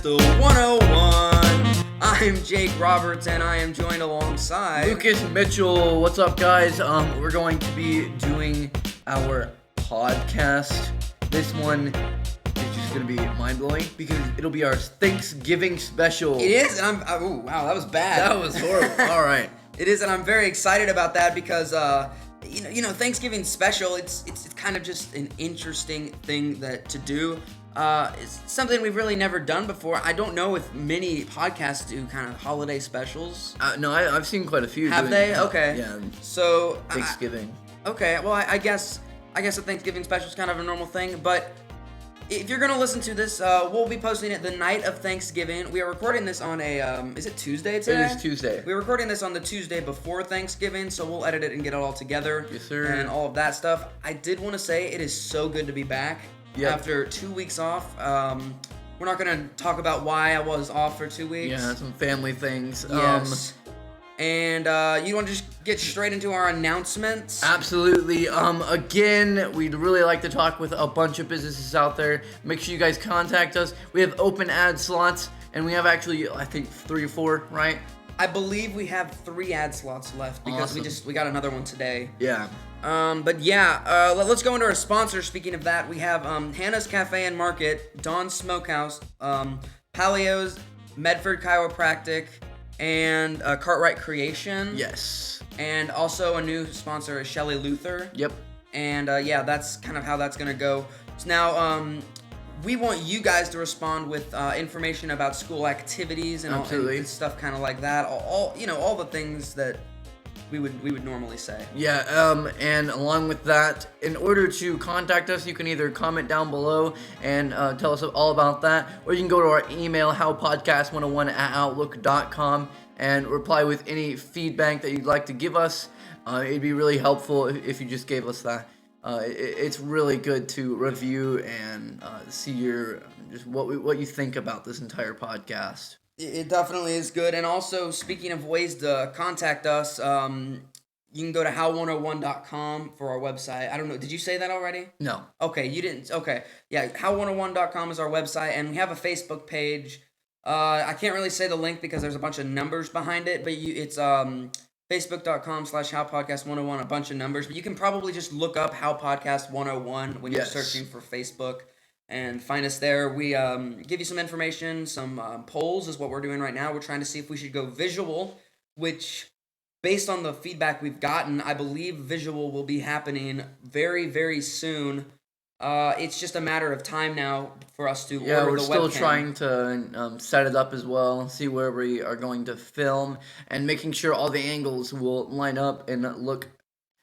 HowePodcast101. I'm Jake Roberts, and I am joined alongside Lucas Mitchell. What's up, guys? We're going to be doing our podcast. This one is just going to be mind-blowing because it'll be our Thanksgiving special. It is, and wow, that was bad. That was horrible. All right. It is, and I'm very excited about that because Thanksgiving special. It's kind of just an interesting thing to do. It's something we've really never done before. I don't know if many podcasts do kind of holiday specials. No, I've seen quite a few. Have they? Okay. Yeah. So Thanksgiving. Okay. Well, I guess a Thanksgiving special is kind of a normal thing, but if you're gonna listen to this, we'll be posting it the night of Thanksgiving. We are recording this on a is it Tuesday today? It is Tuesday. We're recording this on the Tuesday before Thanksgiving, so we'll edit it and get it all together. Yes, sir. And all of that stuff. I did want to say it is so good to be back. Yep. After 2 weeks off. We're not going to talk about why I was off for 2 weeks. Yeah, some family things. Yes. And you want to just get straight into our announcements? Absolutely. Again, we'd really like to talk with a bunch of businesses out there. Make sure you guys contact us. We have open ad slots, and we have actually, I think, 3 or 4, right? I believe we have 3 ad slots left because Awesome. we got another one today. Yeah. Let's go into our sponsors. Speaking of that, we have Hannah's Cafe and Market, Dawn's Smokehouse, Palio's, Medford Chiropractic, and Cartwright Creation. Yes. And also a new sponsor is Shelley Luther. Yep. And that's kind of how that's gonna go. So now we want you guys to respond with information about school activities and Absolutely. and stuff kind of like that. All the things that we would normally say. Yeah, and along with that, in order to contact us, you can either comment down below and tell us all about that, or you can go to our email, HowePodcast101@outlook.com, and reply with any feedback that you'd like to give us. It'd be really helpful if you just gave us that. It's really good to review and see your just what you think about this entire podcast. It definitely is good. And also, speaking of ways to contact us, you can go to how101.com for our website. I don't know. Did you say that already? No. Okay, you didn't. Okay. Yeah, how101.com is our website, and we have a Facebook page. I can't really say the link because there's a bunch of numbers behind it, but it's facebook.com/HowePodcast101, a bunch of numbers. But you can probably just look up HowePodcast101 when you're searching for Facebook. And find us there. We give you some information, some polls is what we're doing right now. We're trying to see if we should go visual, which, based on the feedback we've gotten, I believe visual will be happening very, very soon. It's just a matter of time now for us to order the webcam. Yeah, we're still trying to set it up as well, see where we are going to film, and making sure all the angles will line up and look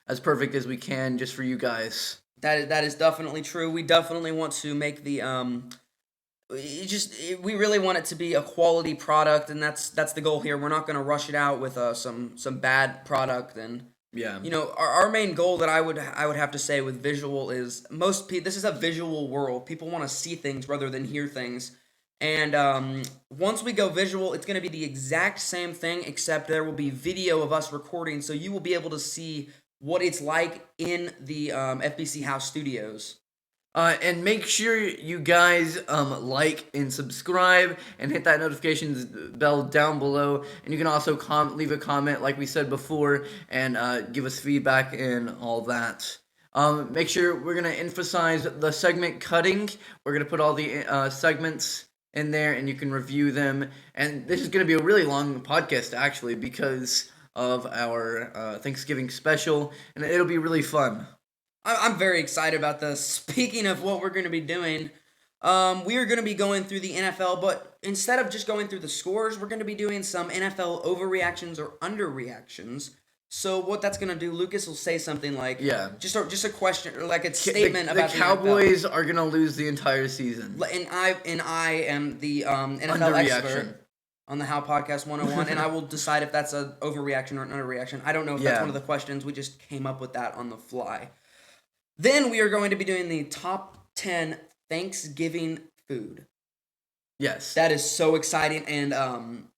as perfect as we can just for you guys. That is definitely true. We definitely want to make the we really want it to be a quality product, and that's the goal here. We're not going to rush it out with some bad product. And yeah, our main goal that I would have to say with visual is this is a visual world. People want to see things rather than hear things. And once we go visual, it's going to be the exact same thing, except there will be video of us recording, so you will be able to see what it's like in the FBC House studios. And make sure you guys like and subscribe and hit that notifications bell down below. And you can also leave a comment like we said before and give us feedback and all that. Make sure we're going to emphasize the segment cutting. We're going to put all the segments in there and you can review them. And this is going to be a really long podcast actually because of our Thanksgiving special, and it'll be really fun. I'm very excited about this. Speaking of what we're going to be doing, we are going to be going through the NFL, but instead of just going through the scores, we're going to be doing some NFL overreactions or underreactions. So what that's going to do, Lucas will say something like, just a question or like a statement about the Cowboys are going to lose the entire season. And I am the NFL expert on the How Podcast 101, and I will decide if that's an overreaction or an underreaction. I don't know if that's one of the questions. We just came up with that on the fly. Then we are going to be doing the top 10 Thanksgiving food. Yes. That is so exciting, and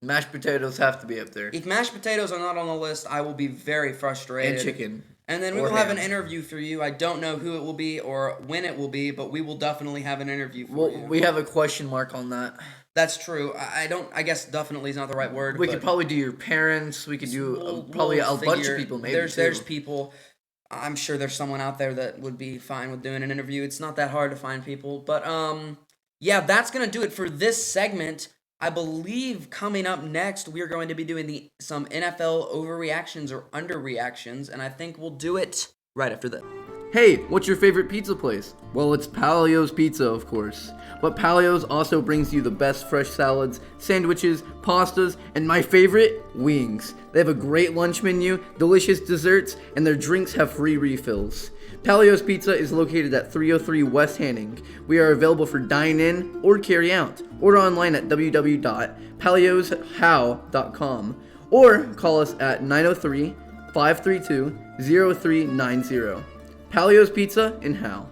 mashed potatoes have to be up there. If mashed potatoes are not on the list, I will be very frustrated. And chicken. And then we will have an interview for you. I don't know who it will be or when it will be, but we will definitely have an interview for you. We have a question mark on that. That's true. I guess definitely is not the right word. We could probably do your parents. We could do probably a bunch of people. Maybe there's people. I'm sure there's someone out there that would be fine with doing an interview. It's not that hard to find people. But yeah, that's gonna do it for this segment. I believe coming up next we are going to be doing some NFL overreactions or underreactions, and I think we'll do it right after this. Hey, what's your favorite pizza place? Well, it's Palio's Pizza, of course. But Palio's also brings you the best fresh salads, sandwiches, pastas, and my favorite, wings. They have a great lunch menu, delicious desserts, and their drinks have free refills. Palio's Pizza is located at 303 West Hanning. We are available for dine-in or carry-out. Order online at www.palioshow.com or call us at 903-532-0390. Palio's Pizza in Howe.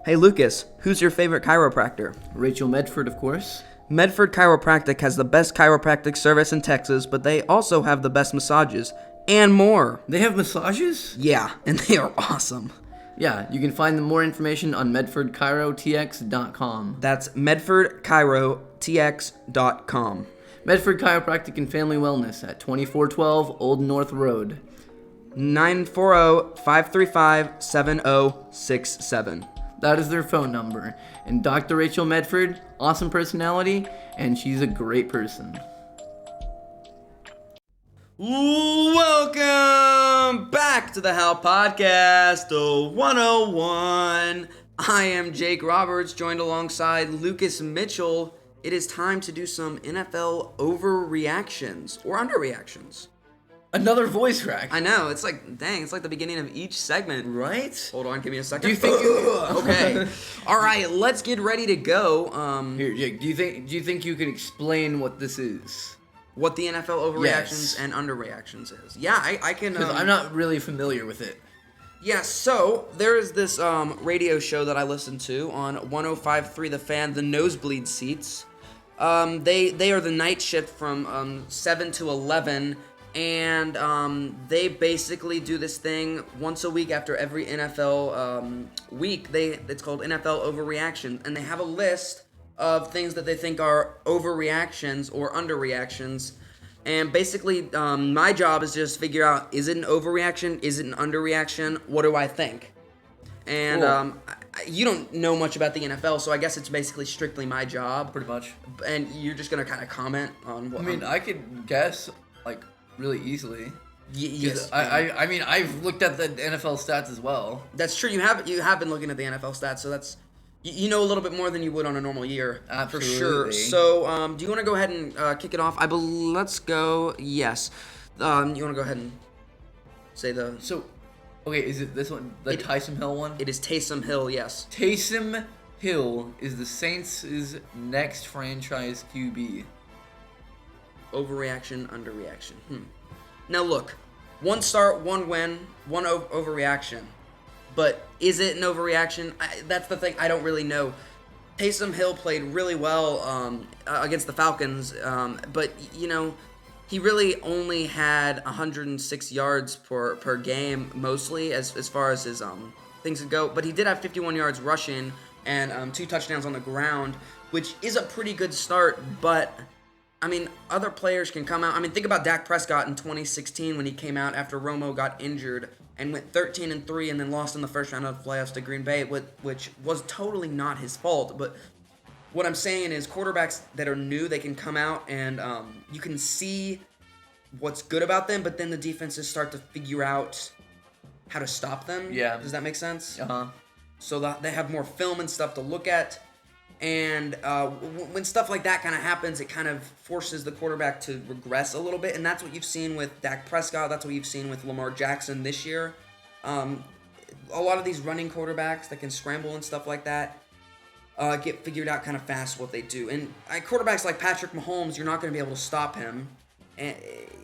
Hey Lucas, who's your favorite chiropractor? Rachel Medford, of course. Medford Chiropractic has the best chiropractic service in Texas, but they also have the best massages and more. They have massages? Yeah, and they are awesome. Yeah, you can find more information on medfordchirotx.com. That's medfordchirotx.com. Medford Chiropractic and Family Wellness at 2412 Old North Road. 940-535-7067. That is their phone number. And Dr. Rachel Medford, awesome personality, and she's a great person. Welcome back to the HowePodcast101. I am Jake Roberts, joined alongside Lucas Mitchell. It is time to do some NFL overreactions or underreactions. Another voice crack. I know, it's like, dang, it's like the beginning of each segment. Right? Hold on, give me a second. Do you think you... Okay. All right, let's get ready to go. Here, Jake, do you think you can explain what this is? What the NFL overreactions Yes. and underreactions is. Yeah, I can... Because I'm not really familiar with it. Yeah, so there is this radio show that I listen to on 105.3 The Fan, the Nosebleed Seats. They are the night shift from 7 to 11, and they basically do this thing once a week after every NFL week. It's called NFL Overreaction, and they have a list of things that they think are overreactions or underreactions. And basically, my job is just figure out, is it an overreaction? Is it an underreaction? What do I think? And Cool. You don't know much about the NFL, so I guess it's basically strictly my job. Pretty much. And you're just going to kind of comment on what... I mean, I could guess, like, really easily. Yes. I mean, I've looked at the NFL stats as well. That's true. You have been looking at the NFL stats, so that's... You know a little bit more than you would on a normal year. Absolutely. For sure. So, do you want to go ahead and kick it off? Let's go... Yes. You want to go ahead and say the... So, okay, is it this one, the Taysom Hill one? It is Taysom Hill, yes. Taysom Hill is the Saints' next franchise QB. Overreaction, underreaction. Now look, one start, one win, one overreaction. But is it an overreaction? That's the thing. I don't really know. Taysom Hill played really well against the Falcons, but you know, he really only had 106 yards per game, mostly as far as his things could go. But he did have 51 yards rushing and 2 touchdowns on the ground, which is a pretty good start. But I mean, other players can come out. I mean, think about Dak Prescott in 2016 when he came out after Romo got injured and went 13-3 and then lost in the first round of the playoffs to Green Bay, which was totally not his fault. But what I'm saying is quarterbacks that are new, they can come out and you can see what's good about them, but then the defenses start to figure out how to stop them. Yeah. Does that make sense? Uh-huh. So that they have more film and stuff to look at. And when stuff like that kind of happens, it kind of forces the quarterback to regress a little bit. And that's what you've seen with Dak Prescott. That's what you've seen with Lamar Jackson this year. A lot of these running quarterbacks that can scramble and stuff like that get figured out kind of fast what they do. And quarterbacks like Patrick Mahomes, you're not going to be able to stop him. And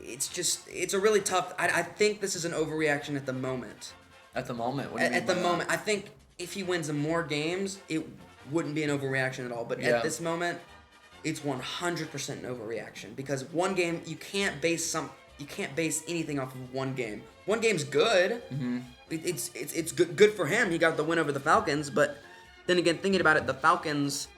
it's a really tough... I think this is an overreaction at the moment. At the moment? What do you mean At the by moment. that? I think if he wins more games, it wouldn't be an overreaction at all. But at this moment, it's 100% an overreaction because one game you can't base anything off of one game. One game's good. Mm-hmm. It's good for him. He got the win over the Falcons. But then again, thinking about it, the Falcons,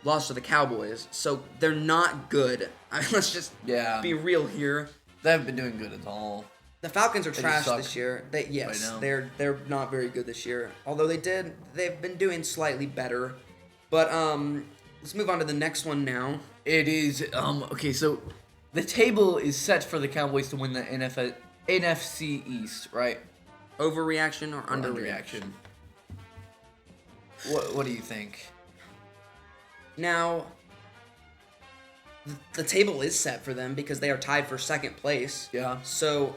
lost to the Cowboys, so they're not good. I mean, let's just be real here. They haven't been doing good at all. The Falcons are trash this year. Yes, they're not very good this year. Although they've been doing slightly better. But let's move on to the next one now. It is okay. So the table is set for the Cowboys to win the NFC East, right? Overreaction or underreaction? What do you think? Now, the table is set for them because they are tied for second place. Yeah. So,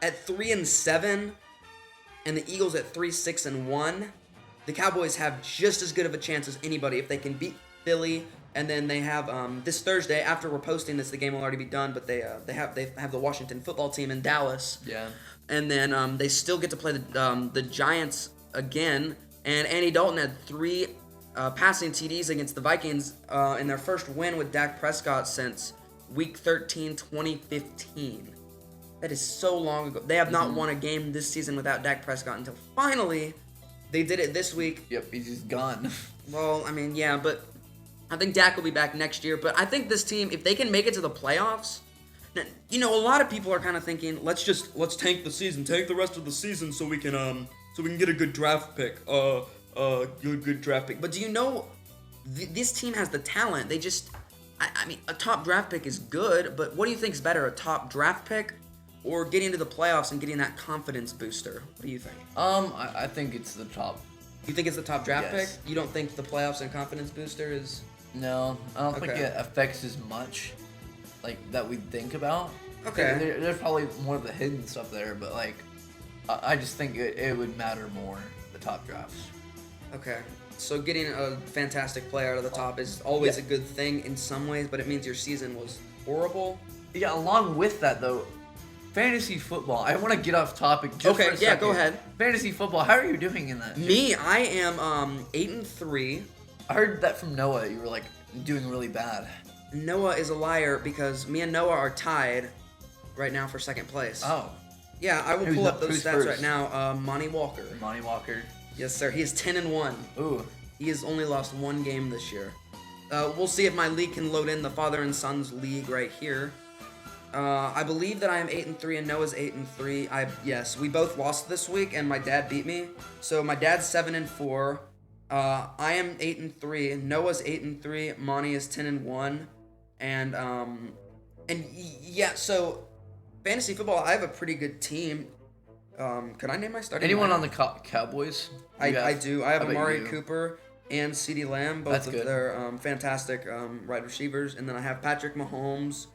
at 3-7, and the Eagles at 3-6-1, the Cowboys have just as good of a chance as anybody if they can beat Philly. And then they have this Thursday. After we're posting this, the game will already be done. But they have the Washington football team in Dallas. Yeah. And then they still get to play the Giants again. And Andy Dalton had 3 passing TDs against the Vikings in their first win with Dak Prescott since Week 13, 2015. That is so long ago. They have not won a game this season without Dak Prescott until finally they did it this week. Yep, he's just gone. Well, I mean, yeah, but I think Dak will be back next year. But I think this team, if they can make it to the playoffs, you know, a lot of people are kind of thinking, let's tank the season, tank the rest of the season so we can get a good draft pick. Good draft pick. But do you know, this team has the talent. They just, I mean, a top draft pick is good, but what do you think is better, a top draft pick or getting to the playoffs and getting that confidence booster? What do you think? I think it's the top. You think it's the top draft Yes. pick? You don't think the playoffs and confidence booster is? No, I don't think it affects as much, like, that we think about. Okay. There's probably more of the hidden stuff there, but, like, I just think it would matter more, the top drafts. Okay. So getting a fantastic player out of the top is always a good thing in some ways, but it means your season was horrible. Yeah, along with that, though, fantasy football. I want to get off topic just for a second. Go ahead. Fantasy football, how are you doing in that? Me, I am 8-3. I heard that from Noah. You were, like, doing really bad. Noah is a liar because me and Noah are tied right now for second place. Oh. Yeah, I will pull up those stats first? right now. Monty Walker. Monty Walker. Yes, sir. He is 10-1. Ooh. He has only lost 1 game this year. We'll see if my league can load in the father and sons league right here. I believe that I am 8-3 and Noah's 8-3. Yes, we both lost this week and my dad beat me. So my dad's 7-4. I am 8-3. Noah's 8-3. Monty is 10-1. And yeah, so fantasy football, I have a pretty good team. Could I name my starting? Anyone lineup? on the Cowboys? I do. I have How about Amari you? Cooper and CeeDee Lamb, both That's of good. their fantastic wide receivers. And then I have Patrick Mahomes,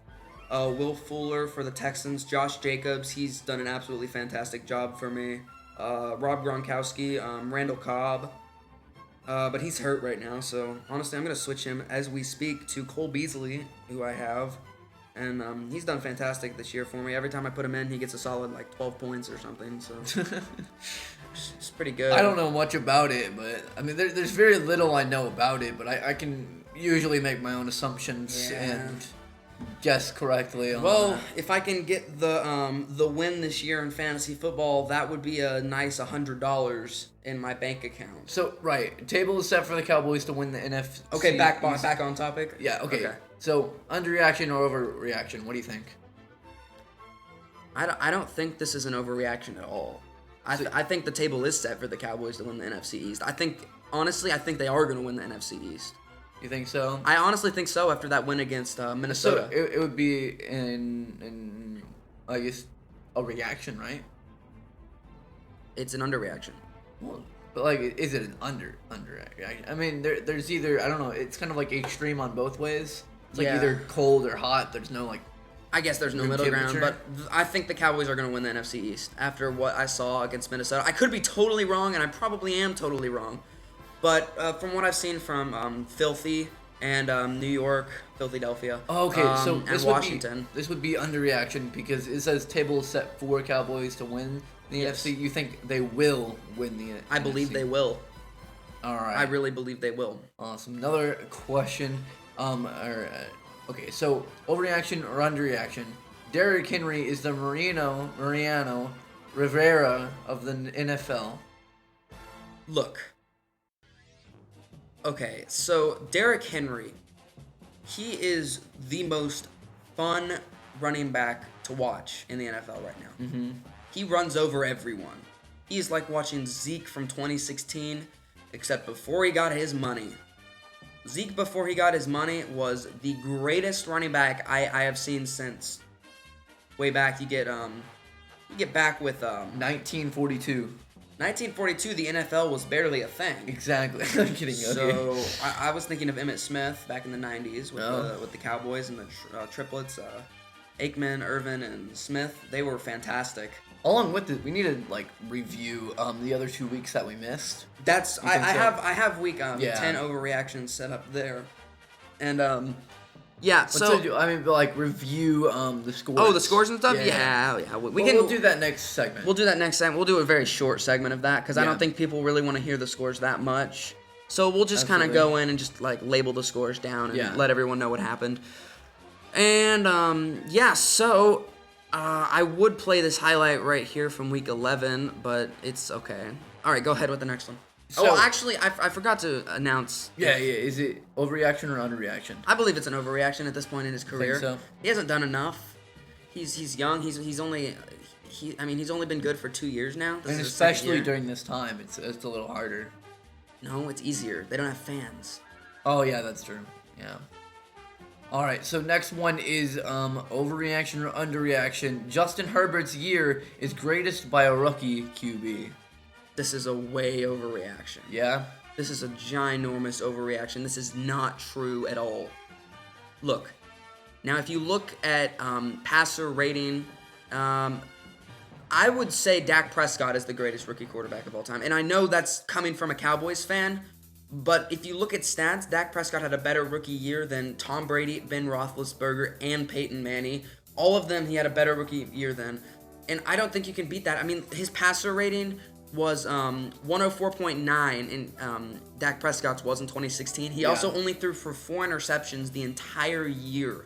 Will Fuller for the Texans, Josh Jacobs. He's done an absolutely fantastic job for me. Rob Gronkowski, Randall Cobb. But he's hurt right now, so honestly, I'm going to switch him as we speak to Cole Beasley, who I have. And he's done fantastic this year for me. Every time I put him in, he gets a solid, 12 points or something, so it's pretty good. I don't know much about it, but, I mean, there's very little I know about it, but I can usually make my own assumptions and guess correctly on that. If I can get the win this year in fantasy football, that would be a nice $100 in my bank account. So, right, table is set for the Cowboys to win the NFC. Okay, back on topic. Yeah, okay. So, underreaction or overreaction? What do you think? I don't think this is an overreaction at all. I think the table is set for the Cowboys to win the NFC East. Honestly, I think they are going to win the NFC East. You think so? I honestly think so after that win against Minnesota. So it would be in I guess a reaction, right? It's an underreaction. Well, but like, is it an underreaction? I mean, there's either, I don't know. It's kind of like extreme on both ways. It's like either cold or hot. There's no like. I guess there's no room middle ground, temperature. but I think the Cowboys are going to win the NFC East after what I saw against Minnesota. I could be totally wrong, and I probably am totally wrong. But from what I've seen from Filthy and New York, Philadelphia, Okay, so and Washington. This would be underreaction because it says table is set for Cowboys to win the NFC. You think they will win the NFC? I believe they will. All right. I really believe they will. Awesome. Another question. Okay, so overreaction or underreaction? Derrick Henry is the Mariano Rivera of the NFL. Look. Okay, so Derrick Henry, he is the most fun running back to watch in the NFL right now. Mm-hmm. He runs over everyone. He's like watching Zeke from 2016, except before he got his money. Zeke, before he got his money, was the greatest running back I have seen since way back. You get back with 1942. 1942. The NFL was barely a thing. Exactly. I'm kidding. So Okay. I was thinking of Emmitt Smith back in the 90s with the Cowboys and the triplets, Aikman, Irvin, and Smith. They were fantastic. Along with it, we need to like review the other 2 weeks that we missed. That's I have week 10 overreactions set up there, and review the scores. Oh, the scores and stuff. Yeah. We'll do that next segment. We'll do that next segment. We'll do a very short segment of that because I don't think people really want to hear the scores that much. So we'll just kind of go in and just like label the scores down and let everyone know what happened. And so. I would play this highlight right here from week 11, but it's okay. All right, go ahead with the next one. So, actually, I forgot to announce. Yeah. Is it overreaction or underreaction? I believe it's an overreaction at this point in his career. Think so? He hasn't done enough. He's young. He's only been good for 2 years now. And especially during this time, it's a little harder. No, it's easier. They don't have fans. Oh yeah, that's true. Yeah. All right, so next one is overreaction or underreaction. Justin Herbert's year is greatest by a rookie QB. This is a way overreaction. Yeah? This is a ginormous overreaction. This is not true at all. Look, now if you look at passer rating, I would say Dak Prescott is the greatest rookie quarterback of all time. And I know that's coming from a Cowboys fan, but if you look at stats, Dak Prescott had a better rookie year than Tom Brady, Ben Roethlisberger, and Peyton Manning. All of them, he had a better rookie year than. And I don't think you can beat that. I mean, his passer rating was 104.9, and Dak Prescott's was in 2016. He also only threw for 4 interceptions the entire year.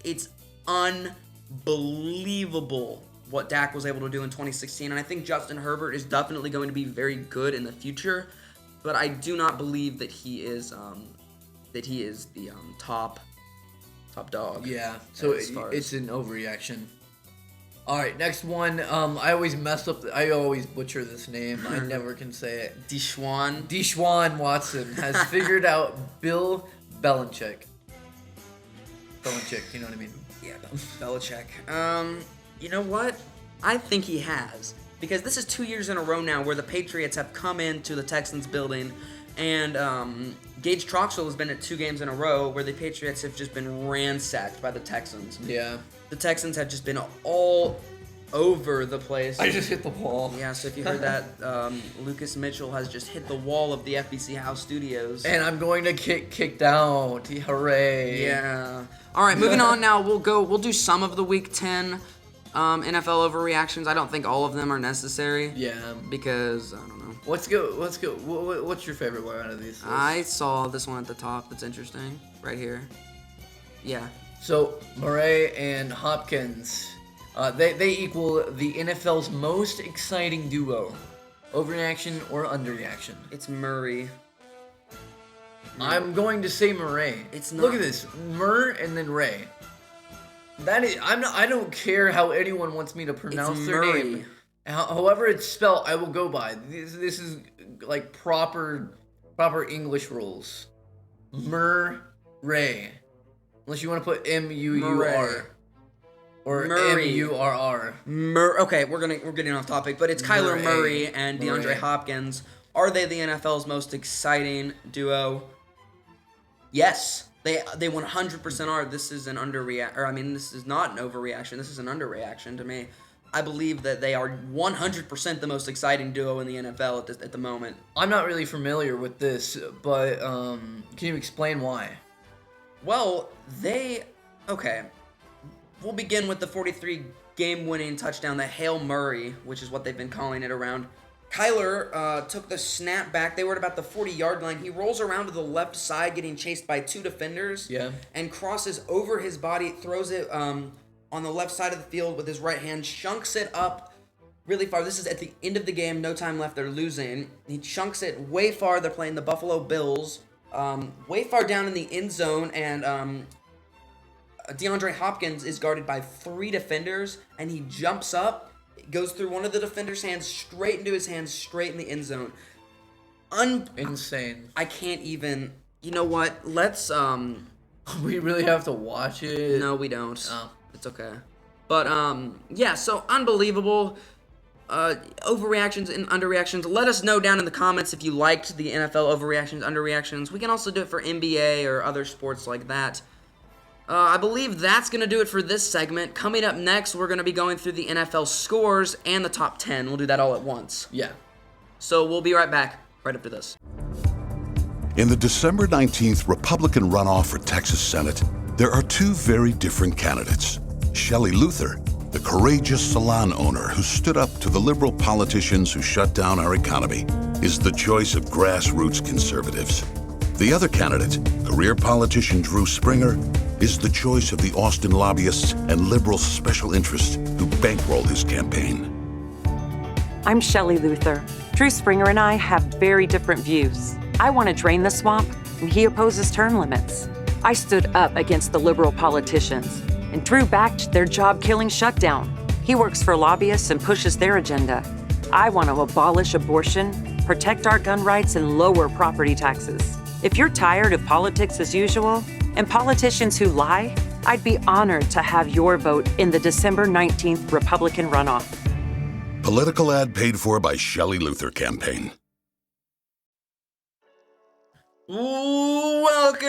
It's unbelievable what Dak was able to do in 2016, and I think Justin Herbert is definitely going to be very good in the future. But I do not believe that he is the top dog. Yeah, so it's an overreaction. All right, next one. I always butcher this name. I never can say it. Deshaun Watson has figured out Bill Belichick. You know what I mean? Yeah, Belichick. You know what? I think he has. Because this is 2 years in a row now where the Patriots have come into the Texans building, and Gage Troxell has been at 2 games in a row where the Patriots have just been ransacked by the Texans. Yeah. The Texans have just been all over the place. I just hit the wall. Yeah, so if you heard that, Lucas Mitchell has just hit the wall of the FBC House Studios. And I'm going to kicked out. Hooray. Yeah. All right, moving on now. We'll do some of the Week 10 NFL overreactions. I don't think all of them are necessary. Yeah. Because, I don't know. Let's go. What's your favorite one out of these? I saw this one at the top that's interesting. Right here. Yeah. So, Murray and Hopkins, they equal the NFL's most exciting duo. Overreaction or underreaction? It's Murray. I'm going to say Murray. It's not. Look at this. Murr and then Ray. That is, I don't care how anyone wants me to pronounce their name. However it's spelled, I will go by. This is like proper English rules. Murray. Unless you want to put M-U-U-R. Or M-U-R-R. Okay, we're getting off topic, but it's Kyler Murray and DeAndre Hopkins. Are they the NFL's most exciting duo? Yes. They 100% are. This is an this is not an overreaction. This is an underreaction to me. I believe that they are 100% the most exciting duo in the NFL at the moment. I'm not really familiar with this, but can you explain why? Well, okay. We'll begin with the 43 game-winning touchdown, the Hail Murray, which is what they've been calling it around. Kyler took the snap back. They were at about the 40-yard line. He rolls around to the left side, getting chased by 2 defenders. Yeah. And crosses over his body, throws it on the left side of the field with his right hand, chunks it up really far. This is at the end of the game, no time left, they're losing. He chunks it way far. They're playing the Buffalo Bills, way far down in the end zone, and DeAndre Hopkins is guarded by 3 defenders, and he jumps up, goes through one of the defenders' hands, straight into his hands, straight in the end zone. Insane. I can't even. You know what? Let's We really have to watch it. No, we don't. Oh. It's okay. But yeah. So unbelievable. Overreactions and underreactions. Let us know down in the comments if you liked the NFL overreactions, underreactions. We can also do it for NBA or other sports like that. I believe that's going to do it for this segment. Coming up next, we're going to be going through the NFL scores and the top 10. We'll do that all at once. Yeah. So we'll be right back right after this. In the December 19th Republican runoff for Texas Senate, there are 2 very different candidates. Shelley Luther, the courageous salon owner who stood up to the liberal politicians who shut down our economy, is the choice of grassroots conservatives. The other candidate, career politician Drew Springer, is the choice of the Austin lobbyists and liberal special interests who bankroll his campaign. I'm Shelley Luther. Drew Springer and I have very different views. I want to drain the swamp, and he opposes term limits. I stood up against the liberal politicians, and Drew backed their job-killing shutdown. He works for lobbyists and pushes their agenda. I want to abolish abortion, protect our gun rights, and lower property taxes. If you're tired of politics as usual and politicians who lie, I'd be honored to have your vote in the December 19th Republican runoff. Political ad paid for by Shelley Luther campaign. Welcome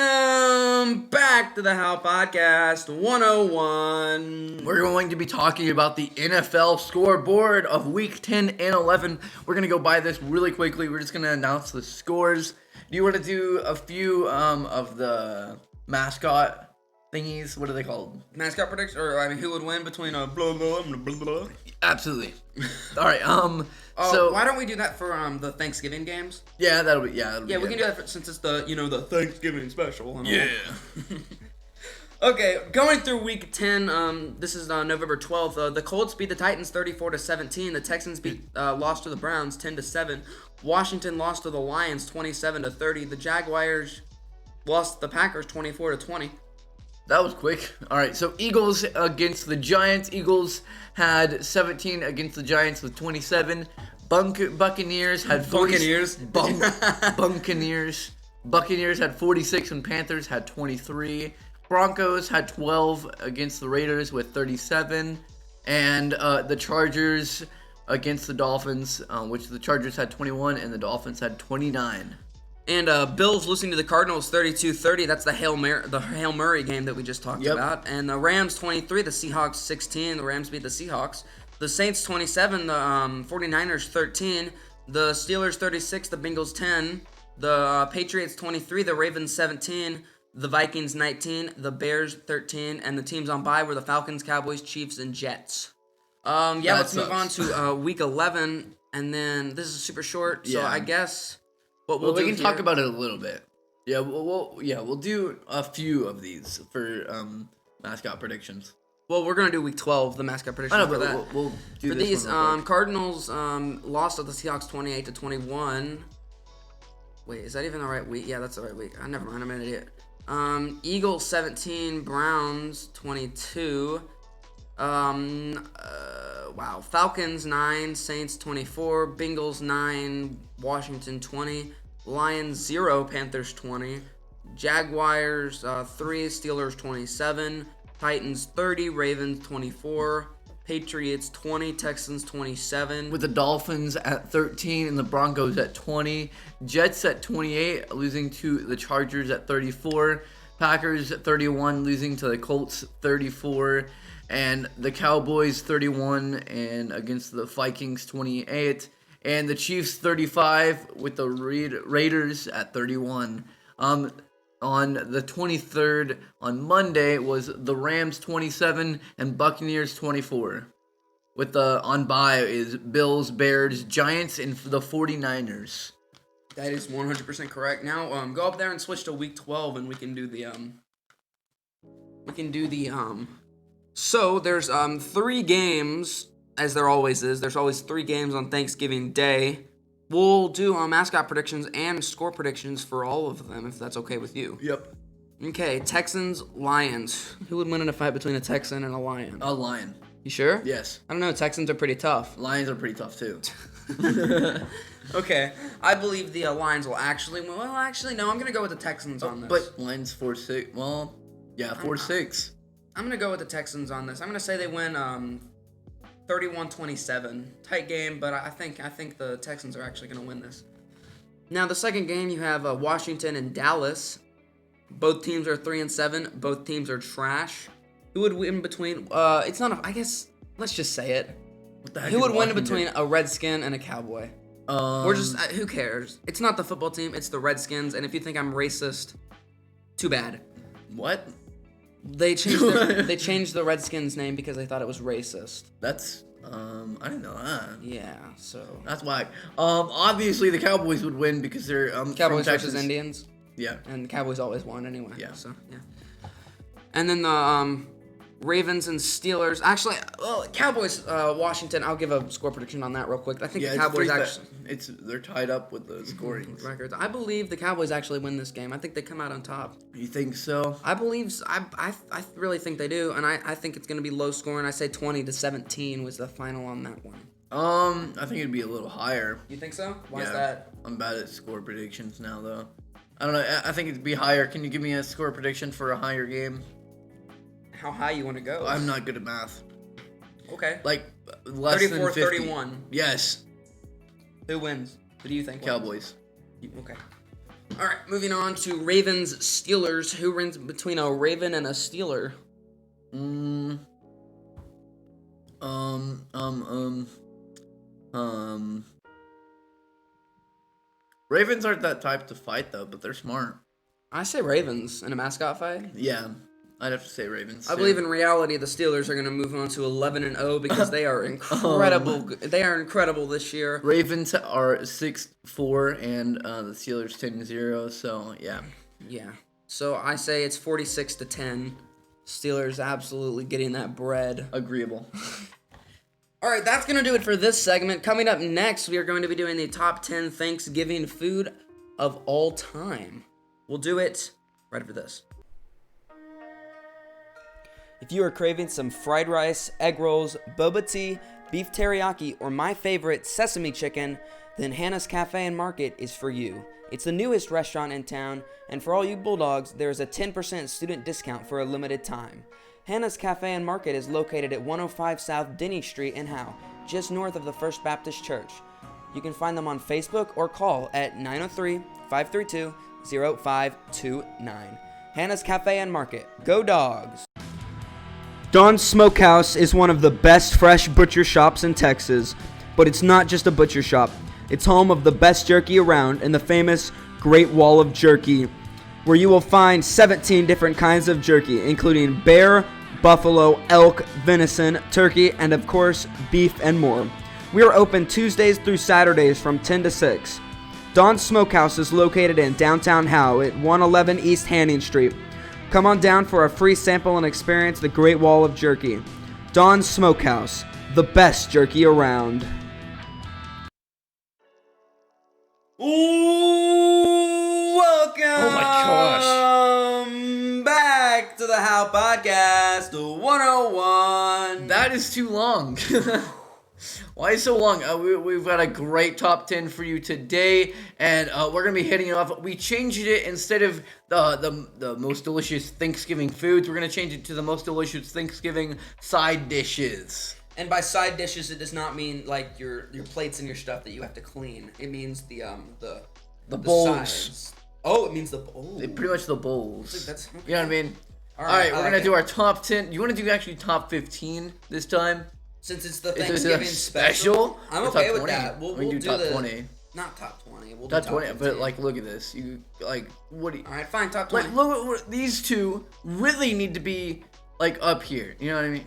back to the HowePodcast 101. We're going to be talking about the NFL scoreboard of Week 10 and 11. We're going to go by this really quickly. We're just going to announce the scores. Do you want to do a few of the mascot thingies? What are they called? Mascot predictions? Or, I mean, who would win between a blah, blah, and a blah, blah? Absolutely. All right. So why don't we do that for the Thanksgiving games? Yeah, that'll be we can do that since it's the the Thanksgiving special. Yeah. Okay, going through Week 10. This is November 12th. The Colts beat the Titans 34-17. The Texans lost to the Browns 10-7. Washington lost to the Lions 27-30. The Jaguars lost to the Packers 24-20. That was quick. All right, so Eagles against the Giants. Eagles had 17 against the Giants with 27. Buccaneers had 40. Buccaneers. Buccaneers had 46 and Panthers had 23. Broncos had 12 against the Raiders with 37. And the Chargers against the Dolphins, which the Chargers had 21 and the Dolphins had 29. And Bills losing to the Cardinals 32-30. That's the Hail Murray game that we just talked about. And the Rams 23, the Seahawks 16. The Rams beat the Seahawks. The Saints 27, the 49ers 13. The Steelers 36, the Bengals 10. The Patriots 23, the Ravens 17. The Vikings 19, the Bears 13. And the teams on bye were the Falcons, Cowboys, Chiefs, and Jets. Let's move on to Week 11. And then this is super short, so I guess... we can talk about it a little bit. Yeah, we'll do a few of these for mascot predictions. Well, we're gonna do Week 12, the mascot predictions for that. We'll do for this these. Cardinals lost to the Seahawks 28-21. Wait, is that even the right week? Yeah, that's the right week. Never mind, I'm an idiot. Eagles 17, Browns 22. Wow. Falcons 9, Saints 24, Bengals 9, Washington 20, Lions 0, Panthers 20, Jaguars 3, Steelers 27, Titans 30, Ravens 24, Patriots 20, Texans 27. With the Dolphins at 13 and the Broncos at 20, Jets at 28, losing to the Chargers at 34, Packers at 31, losing to the Colts 34. And the Cowboys 31 and against the Vikings 28. And the Chiefs 35 with the Raiders at 31. On the 23rd, on Monday, was the Rams 27 and Buccaneers 24. With the on bye is Bills, Bears, Giants, and the 49ers. That is 100% correct. Now go up there and switch to Week 12 and we can do the So there's 3 games as there always is, there's always 3 games on Thanksgiving Day. We'll do mascot predictions and score predictions for all of them, if that's okay with you. Yep. Okay, Texans, Lions. Who would win in a fight between a Texan and a Lion? A lion. You sure? Yes. I don't know, Texans are pretty tough. Lions are pretty tough, too. Okay, I believe the Lions will actually... Well, actually, no, I'm going to go with the Texans on this. But Lions 4-6. Well, yeah, 4-6. I'm going to go with the Texans on this. I'm going to say they win 31-27. Tight game, but I think the Texans are actually going to win this. Now, the second game, you have Washington and Dallas. Both teams are 3-7. Both teams are trash. Who would win between... it's not a... I guess... Let's just say it. What the heck Who is would win Washington? between a Redskin and a Cowboy? We're just... who cares? It's not the football team. It's the Redskins. And if you think I'm racist, too bad. What? They changed they changed the Redskins name because they thought it was racist. That's... I didn't know that. Yeah, so... That's whack. Obviously the Cowboys would win because they're Cowboys from versus Texas. Indians. Yeah. And the Cowboys always won anyway. Yeah. So, yeah. And then the Ravens and Steelers. Actually, Cowboys, Washington. I'll give a score prediction on that real quick. I think the Cowboys actually... They're tied up with the scoring records. I believe the Cowboys actually win this game. I think they come out on top. You think so? I believe... I really think they do, and I think it's going to be low scoring. I say 20-17 was the final on that one. I think it'd be a little higher. You think so? Why is Yeah. that? I'm bad at score predictions now, though. I don't know. I think it'd be higher. Can you give me a score prediction for a higher game? How high you want to go? I'm not good at math. Okay. Like, less than 50. 34-31. Yes. Who wins? Who do you think Cowboys. wins? Okay. All right, moving on to Ravens Steelers. Who wins between a Raven and a Steeler? Ravens aren't that type to fight, though, but they're smart. I say Ravens in a mascot fight. Yeah, I'd have to say Ravens. I believe in reality the Steelers are going to move on to 11-0 because they are incredible. They are incredible this year. Ravens are 6-4 and the Steelers 10-0. So yeah. Yeah. So I say it's 46-10. Steelers absolutely getting that bread. Agreeable. All right, that's going to do it for this segment. Coming up next, we are going to be doing the top 10 Thanksgiving food of all time. We'll do it right after this. If you are craving some fried rice, egg rolls, boba tea, beef teriyaki, or my favorite, sesame chicken, then Hannah's Cafe and Market is for you. It's the newest restaurant in town, and for all you Bulldogs, there is a 10% student discount for a limited time. Hannah's Cafe and Market is located at 105 South Denny Street in Howe, just north of the First Baptist Church. You can find them on Facebook or call at 903-532-0529. Hannah's Cafe and Market. Go Dogs! Dawn's Smokehouse is one of the best fresh butcher shops in Texas, but it's not just a butcher shop. It's home of the best jerky around and the famous Great Wall of Jerky, where you will find 17 different kinds of jerky, including bear, buffalo, elk, venison, turkey, and of course, beef and more. We are open Tuesdays through Saturdays from 10 to 6. Dawn's Smokehouse is located in downtown Howe at 111 East Hanning Street. Come on down for a free sample and experience the Great Wall of Jerky. Dawn's Smokehouse, the best jerky around. Ooh, welcome! Oh my gosh! Back to the HowePodcast 101. That is too long. Why so long? We've got a great top 10 for you today, and we're going to be hitting it off. We changed it instead of the most delicious Thanksgiving foods. We're going to change it to the most delicious Thanksgiving side dishes. And by side dishes, it does not mean like your plates and your stuff that you have to clean. It means the bowls. sides. Oh, it means the bowl. Pretty much the bowls. That's okay. You know what I mean? All right, we're like going to do our top 10. You want to do actually top 15 this time? Since it's the Is this Thanksgiving a special, I'm Or okay top with 20? that. We'll do do top the 20. Not top 20. We'll Top do 20, 15. but like, look at this. You like, what do you? All right, fine, top 20. Like, look, these two really need to be like up here. You know what I mean?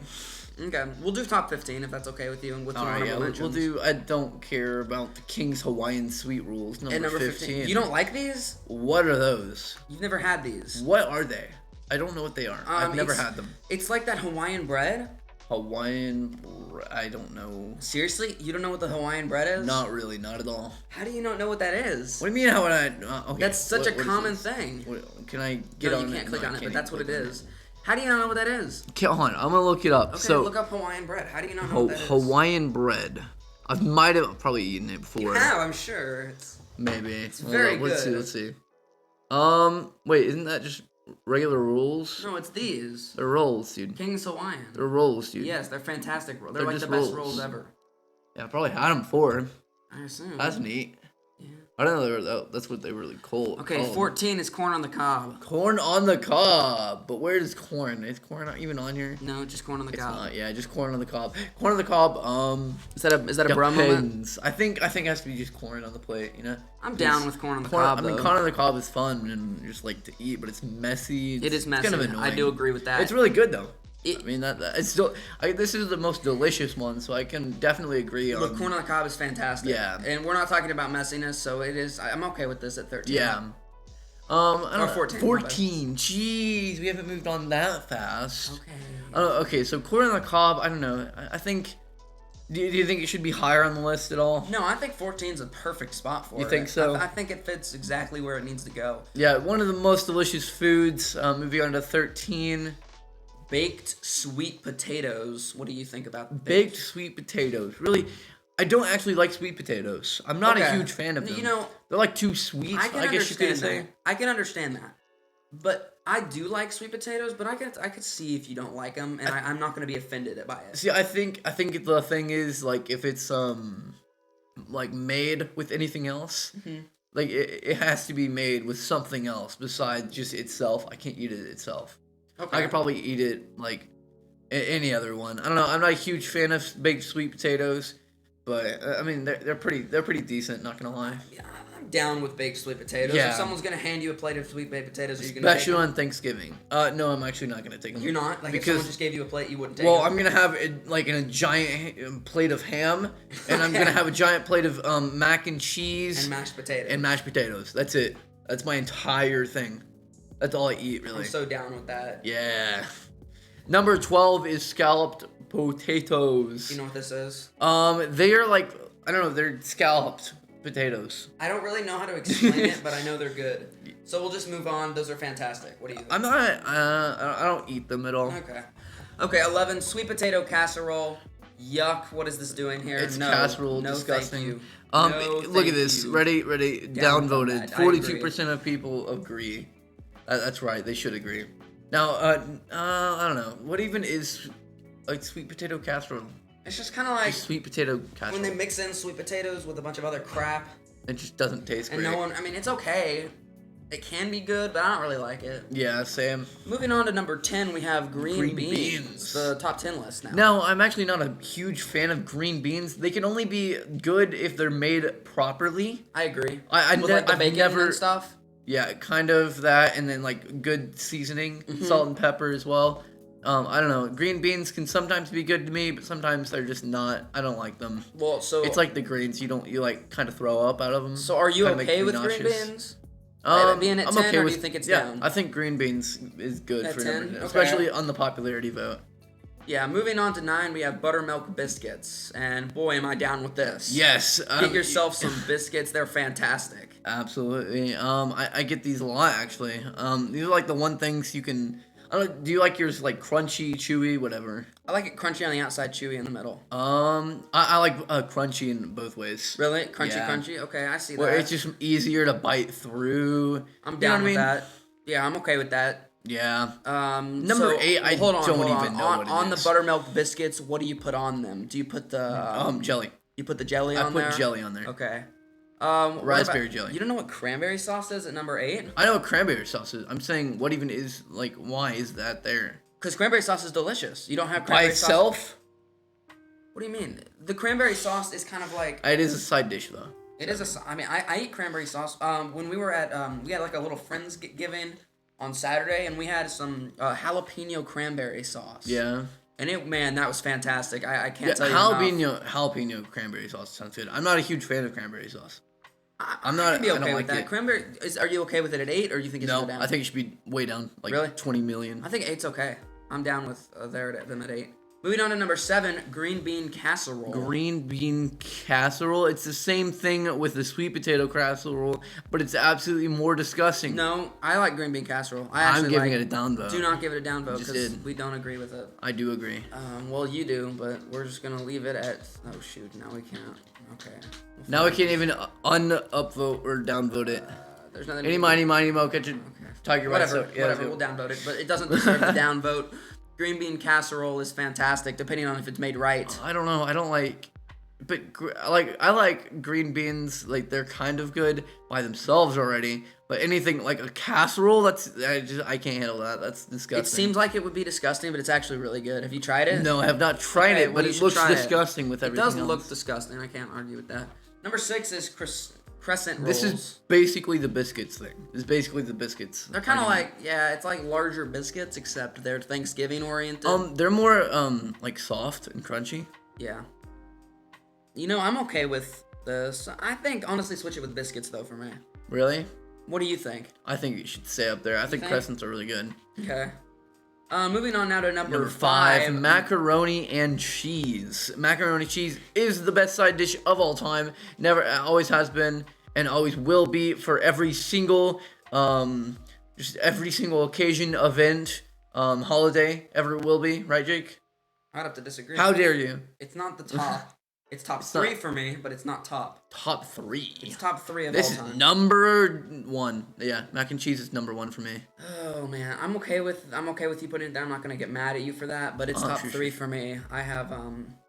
Okay, we'll do top 15 if that's okay with you and with some All right, honorable yeah, mentions. we'll do. I don't care about the King's Hawaiian Sweet Rules. And number 15. You don't like these? What are those? You've never had these. What are they? I don't know what they are. I've never had them. It's like that Hawaiian bread, Hawaiian, I don't know. Seriously? You don't know what the Hawaiian bread is? Not really, not at all. How do you not know what that is? What do you mean how would I? Okay. That's such a what is common this? thing. Can I get on it? You can't click No, on I it, can't but that's what even it click on is. How do you not know what that is? Okay, hold on. I'm gonna look it up. Okay, So look up Hawaiian bread. How do you not know what that is? Hawaiian bread. I might have probably eaten it before. You have, I'm sure. It's Maybe. It's very Let's good. see. Wait, isn't that just regular rolls? No, it's these. They're rolls, dude. King's Hawaiian. They're rolls, dude. Yes, they're fantastic rolls. They're They're like the just best rolls. rolls ever. Yeah, I probably had them before. I assume. That's neat. Yeah. I don't know. That's what they were really called. Okay, 14 is corn on the cob. Corn on the cob. But where is corn? Is corn not even on here? No, just corn on the It's cob. not. Yeah, just corn on the cob. Corn on the cob. Is that a brum moment? Depends. I think it has to be just corn on the plate. You know. I'm down with corn on the cob. I mean, though. corn on the cob is fun and just like to eat, but it's messy. It is messy. It's kind of annoying. I do agree with that. It's really good though. It- I mean that it's still. This is the most delicious one, so I can definitely agree on. Look, corn on the cob is fantastic. Yeah. And we're not talking about messiness, so it is. I'm okay with this at 13. Yeah. I don't know. 14, 14. Jeez, we haven't moved on that fast. Okay. Okay, so corn on the cob. I don't know. I think. Do you think it should be higher on the list at all? No, I think 14 is a perfect spot for it. You think so? I think it fits exactly where it needs to go. Yeah, one of the most delicious foods. Moving on to 13. Baked sweet potatoes. What do you think about Baked sweet potatoes. Really, I don't actually like sweet potatoes. I'm not a Okay. huge fan of them. You know, they're like too sweet. I can I guess you could understand say. that. I can understand that. But I do like sweet potatoes, but I could see if you don't like them, and I'm not going to be offended by it. See, I think the thing is like if it's like made with anything else, like it has to be made with something else besides just itself. I can't eat it itself. Okay. I could probably eat it like any other one. I don't know. I'm not a huge fan of baked sweet potatoes, but I mean they're pretty decent. Not gonna lie. Yeah, I'm down with baked sweet potatoes. Yeah. If someone's going to hand you a plate of sweet baked potatoes, are you going to take Especially them? on Thanksgiving. No, I'm actually not gonna take them. You're not? Like, if someone just gave you a plate, you wouldn't take Well, it? I'm gonna have it like in a giant plate of ham, and I'm gonna have a giant plate of mac and cheese And mashed potatoes. and mashed potatoes. That's it. That's my entire thing. That's all I eat, really. I'm so down with that. Yeah. Number 12 is scalloped potatoes. You know what this is? They are like I don't know. They're scalloped potatoes. I don't really know how to explain it, but I know they're good. So we'll just move on. Those are fantastic. What do you think? I'm not. I don't eat them at all. Okay. Okay, 11, sweet potato casserole. Yuck, what is this doing here? It's no, casserole, no, disgusting. Thank you. No, No, look at thank this. you. Ready, Down from downvoted. that. I agree. 42% of people agree. That's right. They should agree. Now, I don't know. What even is like sweet potato casserole? It's just kind of like Sweet potato casserole. when they mix in sweet potatoes with a bunch of other crap, It just doesn't taste and great. no one. I mean, it's okay. It can be good, but I don't really like it. Yeah, Sam. Moving on to number 10, we have green Green beans. beans. The top 10 list now. No, I'm actually not a huge fan of green beans. They can only be good if they're made properly. I agree. With like the I've bacon never and stuff. Yeah, kind of that, and then like good seasoning, Mm-hmm. salt and pepper as well. I don't know. Green beans can sometimes be good to me, but sometimes they're just not. I don't like them. Well, so It's like the greens. You like kind of throw up out of them. So are you Kinda makes okay me with green nauseous. beans? Being at I'm 10, okay or with, do you think it's yeah, down? I think green beans is good At for 10? number 10, Okay. especially on the popularity vote. Yeah, moving on to 9, we have buttermilk biscuits. And boy, am I down with this. Yes. Get yourself some biscuits. They're fantastic. Absolutely. I get these a lot actually. These are like the one things you can. I don't. Do you like yours like crunchy, chewy, whatever? I like it crunchy on the outside, chewy in the middle. I like crunchy in both ways. Really? Crunchy, Yeah. crunchy? Okay, I see Where that. it's just easier to bite through. I'm You know down what I with mean? that. Yeah, I'm okay with that. Yeah. Number 8, I hold on, don't hold on. even know on, what it on the is. buttermilk biscuits, what do you put on them? Do you put the Jelly. You put the jelly I on put there? jelly on there. Okay. What Raspberry about- jelly. You don't know what cranberry sauce is at number 8? I know what cranberry sauce is. I'm saying, what even is like? Why is that there? Because cranberry sauce is delicious. You don't have By cranberry sauce. itself? What do you mean? The cranberry sauce is kind of like It is a side dish though. it is a. I mean, I eat cranberry sauce. When we were at we had like a little friends giving on Saturday, and we had some jalapeno cranberry sauce. Yeah. And that was fantastic. I can't Yeah, tell you enough. jalapeno cranberry sauce sounds good. I'm not a huge fan of cranberry sauce. I'm I not. can be I okay don't with like that. it. Cranberry are you okay with it at 8, or you think it's No, down? I think it should be way down, like Really? 20 million. I think 8's okay. I'm down with them at 8. Moving on to number 7, green bean casserole. Green bean casserole. It's the same thing with the sweet potato casserole, but it's absolutely more disgusting. No, I like green bean casserole. I'm giving it a down vote. Do not give it a down vote Just because did. we don't agree with it. I do agree. Well, you do, but we're just going to leave it at... Oh, shoot. Now we can't. Okay. Now we can't even upvote or downvote it. There's nothing... Any, miny, mo, catch it. Tiger Whatever, yeah, whatever. We'll downvote it, but it doesn't deserve the downvote. Green bean casserole is fantastic, depending on if it's made right. I don't know. I don't like... But, I like green beans. Like, they're kind of good by themselves already. But anything like a casserole, I can't handle that. That's disgusting. It seems like it would be disgusting, but it's actually really good. Have you tried it? No, I have not tried it, but it looks disgusting with everything else. It does look disgusting. I can't argue with that. Number 6 is crescent rolls. This is basically the biscuits thing. It's basically the biscuits. They're kind of like, it's like larger biscuits, except they're Thanksgiving oriented. They're more like soft and crunchy. Yeah. You know, I'm okay with this. I think honestly, switch it with biscuits though for me. Really? What do you think? I think you should stay up there. I think crescents are really good. Okay. Moving on now to number 5, macaroni and cheese. Macaroni cheese is the best side dish of all time. Never, always has been, and always will be for every single, just every single occasion, event, holiday. Ever will be, right, Jake? I'd have to disagree. How dare you? It's not the top. It's top 3 for me, but it's not top. Top 3. It's top 3 of this all time. This is number 1. Yeah, mac and cheese is number 1 for me. Oh man, I'm okay with you putting it down. I'm not gonna get mad at you for that, but it's top 3 for me. I have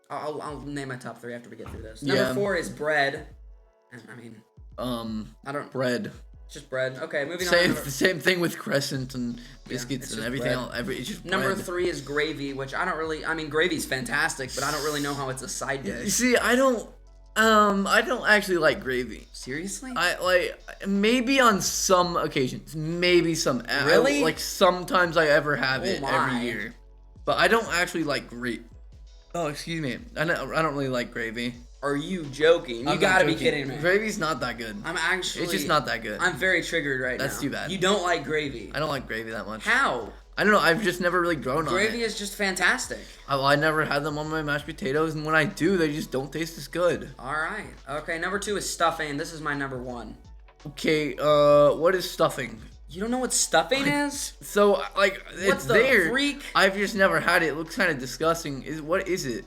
I'll name my top 3 after we get through this. Number 4 is bread. I mean, I don't bread. It's just bread. Okay, moving on. Same thing with crescent and biscuits and everything else. It's just bread. Number 3 is gravy, which I don't really. I mean, gravy's fantastic, but I don't really know how it's a side dish. You see, I don't actually like gravy. Seriously? I like maybe on some occasions, maybe some. Really? Like sometimes I ever have it every year, but I don't actually like gravy. Oh, excuse me. I don't really like gravy. Are you joking? You gotta be kidding me. Gravy's not that good. It's just not that good. I'm very triggered right now. That's too bad. You don't like gravy. I don't like gravy that much. How? I don't know. I've just never really grown on it. Gravy is just fantastic. I never had them on my mashed potatoes, and when I do, they just don't taste as good. All right. Okay, number 2 is stuffing. This is my number 1. Okay, what is stuffing? You don't know what stuffing is? So, like, it's there. Freak? I've just never had it. It looks kind of disgusting. What is it?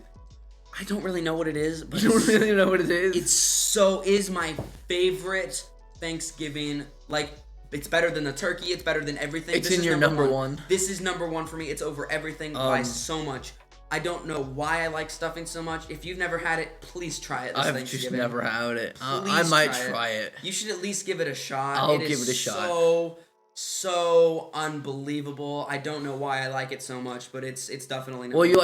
I don't really know what it is, but you don't really know what it is? It is my favorite Thanksgiving. Like, it's better than the turkey. It's better than everything. It's in your number 1. This is number 1 for me. It's over everything by so much. I don't know why I like stuffing so much. If you've never had it, please try it. I've just never had it. I might try it. You should at least give it a shot. I'll give it a shot. So unbelievable. I don't know why I like it so much, but it's definitely not. Well, you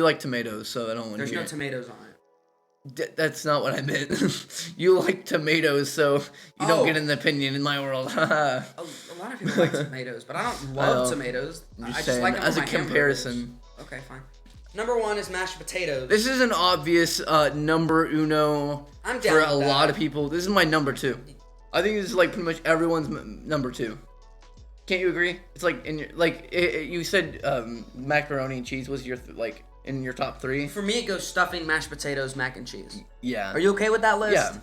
like tomatoes, so I don't want to. There's no tomatoes on it. That's not what I meant. You like tomatoes, so you don't get an opinion in my world. A lot of people like tomatoes, but I don't love tomatoes. I just like them as on a my comparison. Hamburgers. Okay, fine. Number 1 is mashed potatoes. This is an obvious number uno for a lot of people. This is my number 2. I think this is like pretty much everyone's number 2. Can't you agree? It's like you said macaroni and cheese was your in your top 3. For me, it goes stuffing, mashed potatoes, mac and cheese. Yeah. Are you okay with that list? Yeah.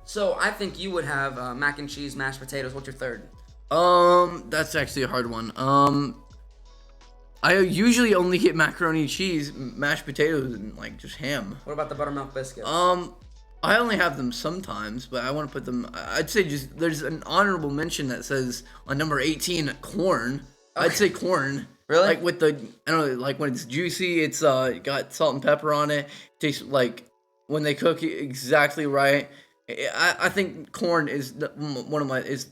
So I think you would have mac and cheese, mashed potatoes. What's your 3rd? That's actually a hard one. I usually only get macaroni and cheese, mashed potatoes, and like just ham. What about the buttermilk biscuits? I only have them sometimes, but I want to put them. I'd say just there's an honorable mention that says on number 18 corn. Okay. I'd say corn. Really? Like with the like when it's juicy, it's got salt and pepper on it. It tastes like when they cook it exactly right. I think corn is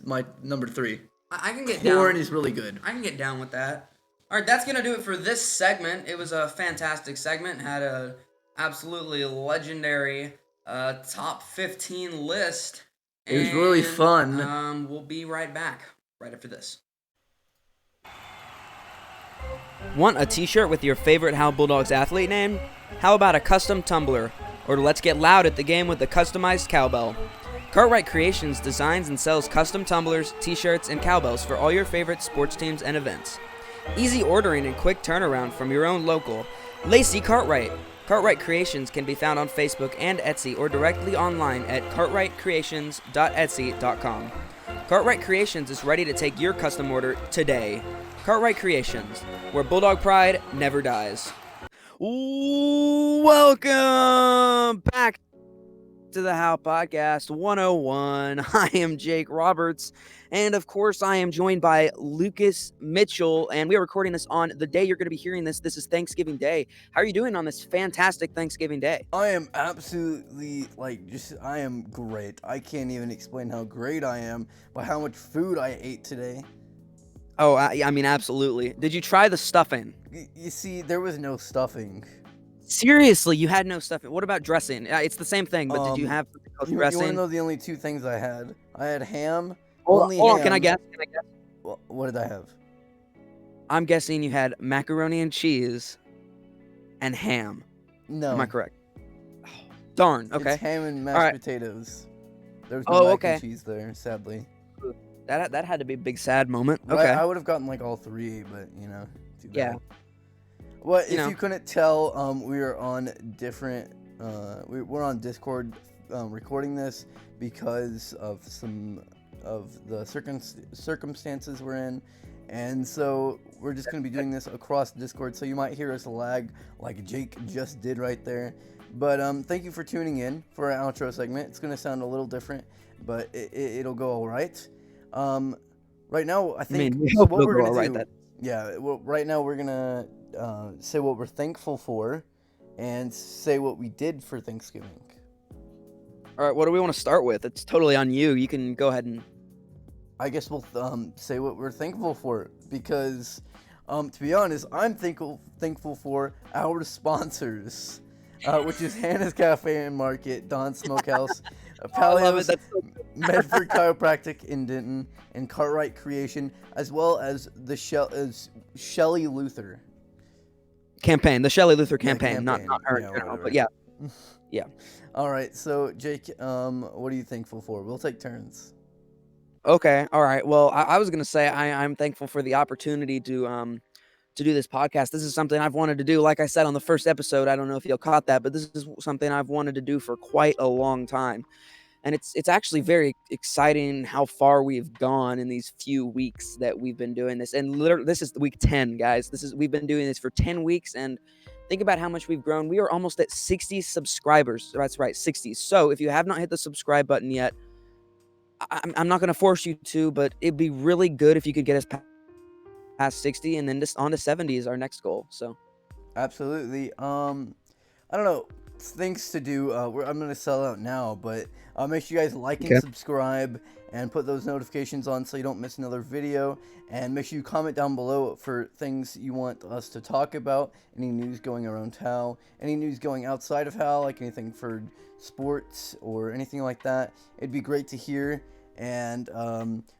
my number 3. I can get down. Corn is really good. I can get down with that. All right, that's gonna do it for this segment. It was a fantastic segment. Had a absolutely legendary top 15 list. It was really fun. We'll be right back right after this. Want a t-shirt with your favorite Howe Bulldogs athlete name? How about a custom tumbler? Or let's get loud at the game with a customized cowbell. Cartwright Creations designs and sells custom tumblers, t-shirts, and cowbells for all your favorite sports teams and events. Easy ordering and quick turnaround from your own local Lacey Cartwright. Cartwright Creations can be found on Facebook and Etsy or directly online at cartwrightcreations.etsy.com. Cartwright Creations is ready to take your custom order today. Cartwright Creations, where Bulldog Pride never dies. Welcome back to the How Podcast 101. I am Jake Roberts, and of course I am joined by Lucas Mitchell, and we are recording this on the day you're going to be hearing this. This is Thanksgiving Day. How are you doing on this fantastic Thanksgiving Day? I am absolutely, I am great. I can't even explain how great I am by how much food I ate today. Oh, I mean, absolutely. Did you try the stuffing? You see, there was no stuffing. Seriously, you had no stuffing. What about dressing? It's the same thing, but did you have you dressing? You want to know the only two things I had? I had ham. Hold ham. on, can I guess? What did I have? I'm guessing you had macaroni and cheese and ham. No. Am I correct? Oh, darn. Okay. It's ham and mashed potatoes. There was no mac and cheese there, sadly. That had to be a big sad moment. Well, okay. I would have gotten all three, but too bad. Yeah. Well, if you couldn't tell, we are on different. We're on Discord recording this because of some of the circumstances we're in, and so we're just going to be doing this across Discord. So you might hear us lag like Jake just did right there. But thank you for tuning in for our outro segment. It's going to sound a little different, but it'll go all right. Right now, I think what we're going to do. Yeah, well, right now we're gonna say what we're thankful for, and say what we did for Thanksgiving. All right, what do we want to start with? It's totally on you. You can go ahead and. I guess we'll say what we're thankful for, because, to be honest, I'm thankful for our sponsors, which is Hannah's Cafe and Market, Don's Smokehouse, Palio's Medford Chiropractic in Denton, and Cartwright Creation, as well as the Shelley Luther campaign, the Shelley Luther campaign, not her in general, but yeah. All right, so Jake, what are you thankful for? We'll take turns. Okay, all right. Well, I was gonna say I'm thankful for the opportunity to do this podcast. This is something I've wanted to do. Like I said on the first episode, I don't know if you caught that, but this is something I've wanted to do for quite a long time. And it's actually very exciting how far we've gone in these few weeks that we've been doing this. And literally, this is week 10, guys. We've been doing this for 10 weeks, and think about how much we've grown. We are almost at 60 subscribers. That's right, 60. So if you have not hit the subscribe button yet, I'm not going to force you to, but it'd be really good if you could get us past 60, and then just on to 70 is our next goal. So, absolutely. I don't know. Things to do. I'm gonna sell out now, but make sure you guys like and subscribe and put those notifications on so you don't miss another video, and make sure you comment down below for things you want us to talk about, any news going around How, any news going outside of How, like anything for sports or anything like that. It'd be great to hear. And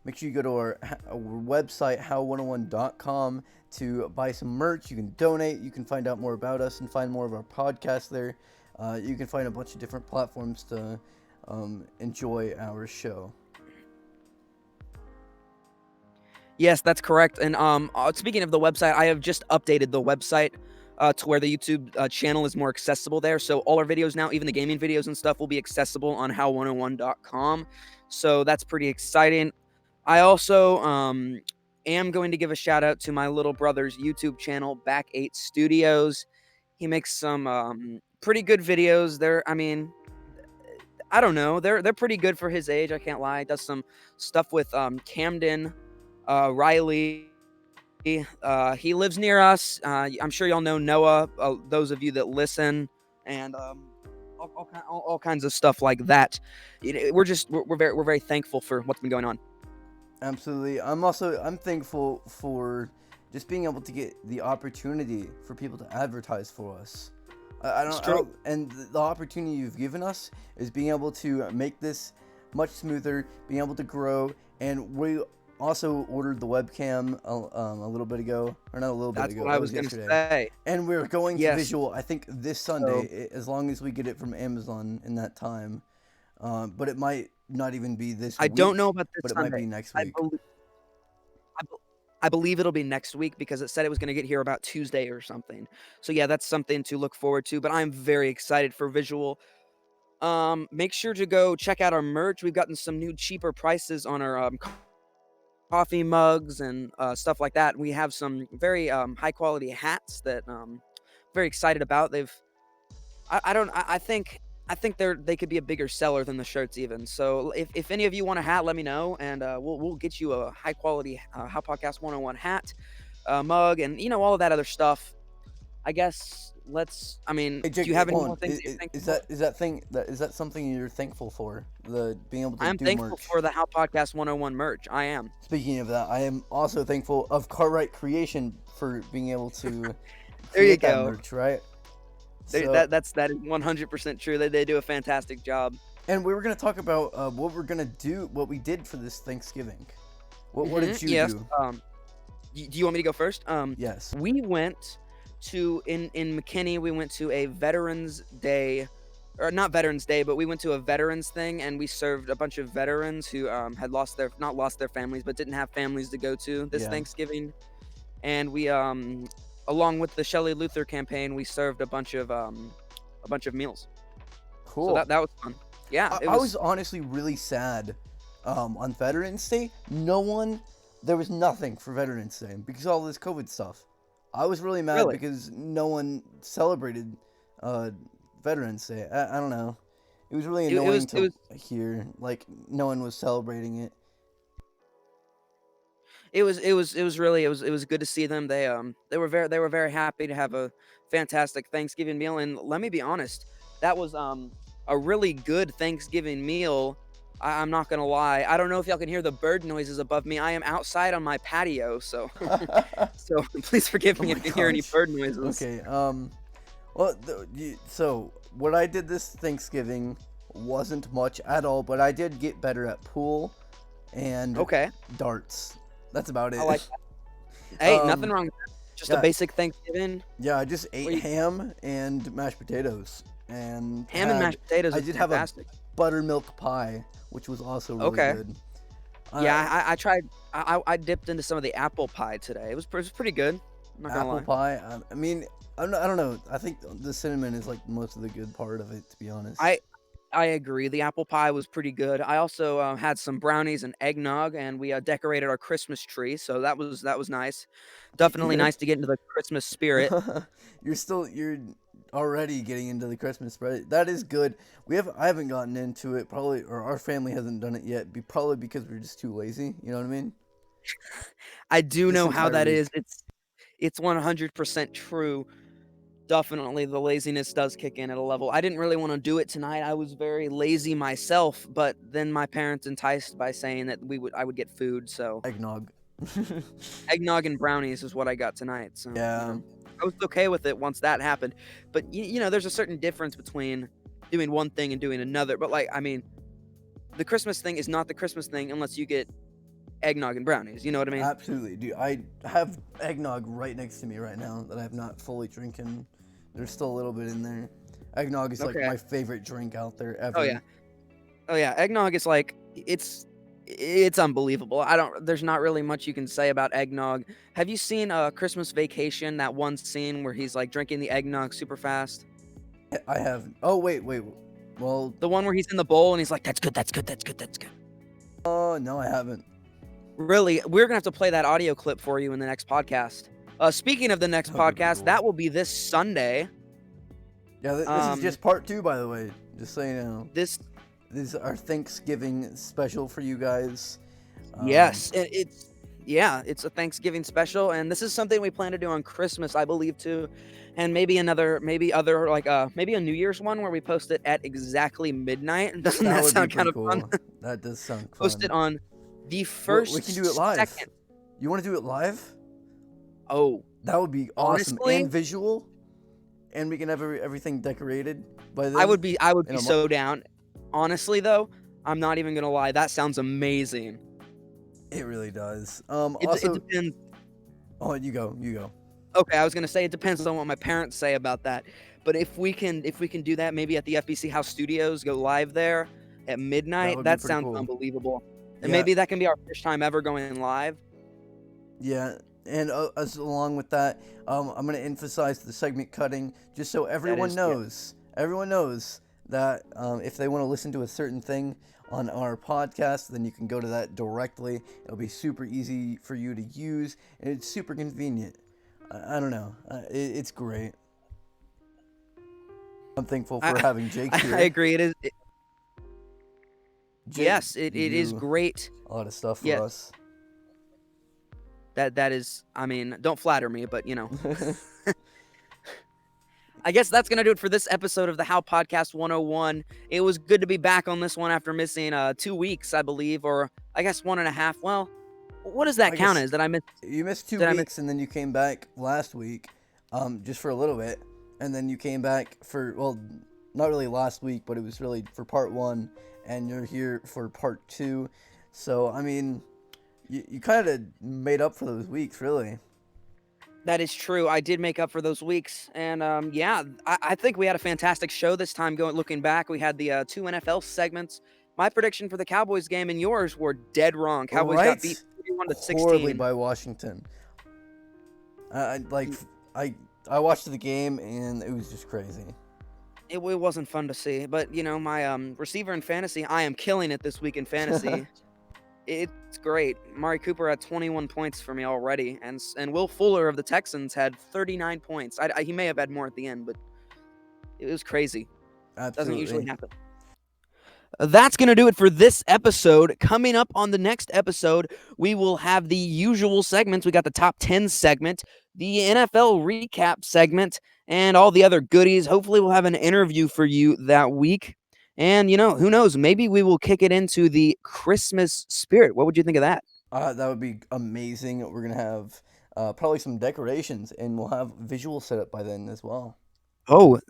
make sure you go to our website, how101.com, to buy some merch. You can donate, you can find out more about us and find more of our podcasts there. You can find a bunch of different platforms to enjoy our show. Yes, that's correct. And speaking of the website, I have just updated the website to where the YouTube channel is more accessible there. So all our videos now, even the gaming videos and stuff, will be accessible on how101.com. So that's pretty exciting. I also am going to give a shout out to my little brother's YouTube channel, Back 8 Studios. He makes some pretty good videos. I don't know. They're pretty good for his age. I can't lie. He does some stuff with Camden, Riley. He lives near us. I'm sure y'all know Noah. Those of you that listen, and all kinds of stuff like that. We're very thankful for what's been going on. Absolutely. I'm thankful for just being able to get the opportunity for people to advertise for us. And the opportunity you've given us is being able to make this much smoother, being able to grow, and we also ordered the webcam a little bit ago, or not a little bit ago. That's what I was going to say. And we're going to visual, I think, this Sunday, as long as we get it from Amazon in that time. But it might not even be this week. I don't know about this but Sunday. It might be next week. I believe it'll be next week because it said it was going to get here about Tuesday or something. So yeah, that's something to look forward to. But I'm very excited for visual. Make sure to go check out our merch. We've gotten some new cheaper prices on our coffee mugs and stuff like that. We have some very high quality hats that very excited about. I don't I think they could be a bigger seller than the shirts even. So if any of you want a hat, let me know, and we'll get you a high quality How Podcast 101 hat, mug, and all of that other stuff. I guess I mean, Hey, do Jake, you have any hold more on. things you're thankful Is for? that something you're thankful for? The being able to I am do thankful merch. for the How Podcast 101 merch. I am. Speaking of that, I am also thankful of Cartwright Creation for being able to There you create that go. merch, right? That So, is 100% true. They do a fantastic job. and we were gonna talk about what we're gonna do, what we did for this Thanksgiving. What did you Yes. do? Do you want me to go first? Yes. We went to in McKinney. We went to a Veterans Day, or not Veterans Day, but we went to a veterans thing, and we served a bunch of veterans who had not lost their families, but didn't have families to go to this Yeah. Thanksgiving. And we along with the Shelley Luther campaign, we served a bunch of meals. Cool. So that was fun. Yeah, I was honestly really sad on Veterans Day. There was nothing for Veterans Day because of all this COVID stuff. I was really mad Really? because no one celebrated Veterans Day. I don't know. It was really annoying to hear, like, no one was celebrating it. It was good to see them. They were very happy to have a fantastic Thanksgiving meal. And let me be honest, that was a really good Thanksgiving meal. I'm not gonna lie. I don't know if y'all can hear the bird noises above me. I am outside on my patio, so so please forgive me Oh if my you hear any gosh. bird noises. Okay. Well, so what I did this Thanksgiving wasn't much at all, but I did get better at pool and Okay. darts. That's about it. I like that. Hey, Um, nothing wrong with that. Just yeah. a basic Thanksgiving. Yeah, I just ate Wait. ham and mashed potatoes and Ham and mashed potatoes I is did have a fantastic. buttermilk pie, which was also really Okay. good. Yeah, I tried. I dipped into some of the apple pie today. It was pretty good. I'm not gonna Apple lie. pie. I mean, I don't know. I think the cinnamon is like most of the good part of it, to be honest. I agree. The apple pie was pretty good. I also had some brownies and eggnog, and we decorated our Christmas tree, so that was nice. Definitely nice to get into the Christmas spirit. You're already getting into the Christmas spread. That is good. I haven't gotten into it probably, or our family hasn't done it yet. Probably because we're just too lazy. You know what I mean? I do This know how entire that is. week. It's 100% true. Definitely, the laziness does kick in at a level. I didn't really want to do it tonight. I was very lazy myself, but then my parents enticed by saying that I would get food. So Eggnog. eggnog and brownies is what I got tonight. So Yeah. I was okay with it once that happened. But there's a certain difference between doing one thing and doing another. But like, I mean, the Christmas thing is not the Christmas thing unless you get eggnog and brownies. You know what I mean? Absolutely, dude. I have eggnog right next to me right now that I have not fully drinking. There's still a little bit in there. Eggnog is like Okay. my favorite drink out there ever. Oh yeah, eggnog is like it's unbelievable. There's not really much you can say about eggnog. Have you seen Christmas Vacation, that one scene where he's like drinking the eggnog super fast? I have. Oh wait. Well, The one where he's in the bowl and he's like, that's good, that's good, that's good, that's good. no, I haven't. Really, we're gonna have to play that audio clip for you in the next podcast. Speaking of the next That would be podcast, cool. that will be this Sunday. Yeah, this is just part 2, by the way. Just so you know. This is our Thanksgiving special for you guys. Yes, it's a Thanksgiving special, and this is something we plan to do on Christmas, I believe, too, and maybe a New Year's one where we post it at exactly midnight. Doesn't that would sound be kind pretty of fun? cool. That does sound fun. Post it on the first. We can do it live. Second. You want to do it live? Oh, That would be awesome. Honestly? And visual. And we can have everything decorated by then. I would be in a so down. Honestly, though, I'm not even gonna lie. That sounds amazing. It really does. It Also, depends. oh, you go. Okay, I was gonna say it depends on what my parents say about that. But if we can do that, maybe at the FBC House Studios, go live there at midnight. would be That pretty sounds cool. unbelievable. And Yeah. maybe that can be our first time ever going live. Yeah, and as along with that, I'm going to emphasize the segment cutting just so everyone knows. Everyone knows that if they want to listen to a certain thing on our podcast, then you can go to that directly. It'll be super easy for you to use, and it's super convenient. I don't know. It's great. I'm thankful for having Jake here. I agree. It is. Jake, Yes, it is great. A lot of stuff for us. That is, I mean, don't flatter me, but I guess that's going to do it for this episode of the How Podcast 101. It was good to be back on this one after missing 2 weeks, I believe, or I guess 1.5. Well, what does that count as? That I missed? You missed 2 weeks, and then you came back last week, just for a little bit, and then you came back for, well, not really last week, but it was really for part 1, and you're here for part 2. So, I mean, you kind of made up for those weeks, really. That is true. I did make up for those weeks, and I think we had a fantastic show this time. Looking back, we had the 2 NFL segments. My prediction for the Cowboys game and yours were dead wrong. Cowboys got beat 31-16. Horribly by Washington. I watched the game and it was just crazy. It wasn't fun to see, but my receiver in fantasy, I am killing it this week in fantasy. It's great. Amari Cooper had 21 points for me already, and Will Fuller of the Texans had 39 points. He may have had more at the end, but it was crazy. Absolutely. Doesn't usually happen. That's going to do it for this episode. Coming up on the next episode, we will have the usual segments. We got the top 10 segment, the NFL recap segment, and all the other goodies. Hopefully we'll have an interview for you that week. And, who knows? Maybe we will kick it into the Christmas spirit. What would you think of that? That would be amazing. We're going to have probably some decorations, and we'll have visual setup by then as well. Oh,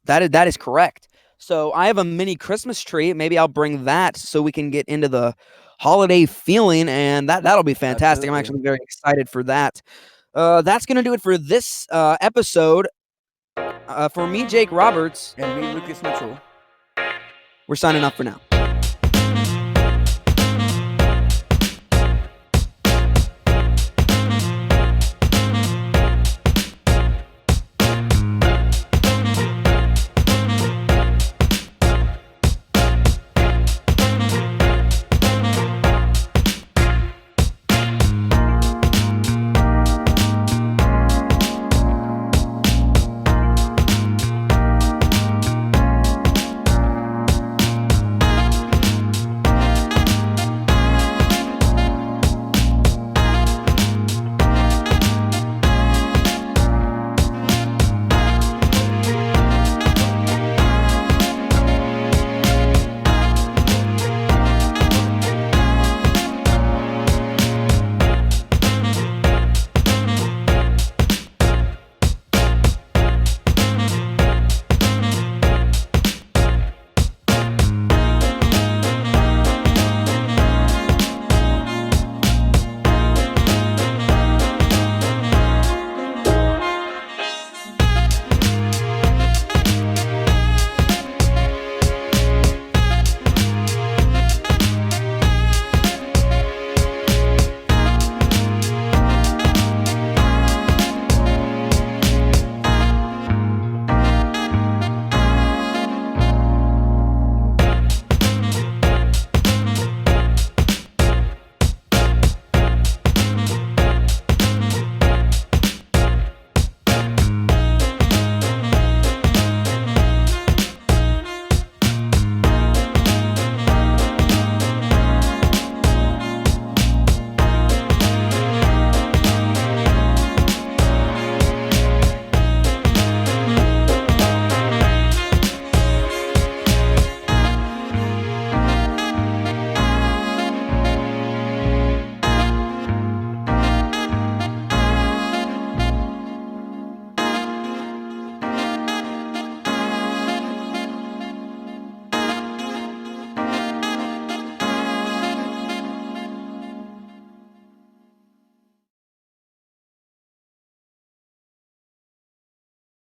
that is correct. So I have a mini Christmas tree. Maybe I'll bring that so we can get into the holiday feeling, and that'll be fantastic. Absolutely. I'm actually very excited for that. That's going to do it for this episode. For me, Jake Roberts. And me, Lucas Mitchell. We're signing off for now.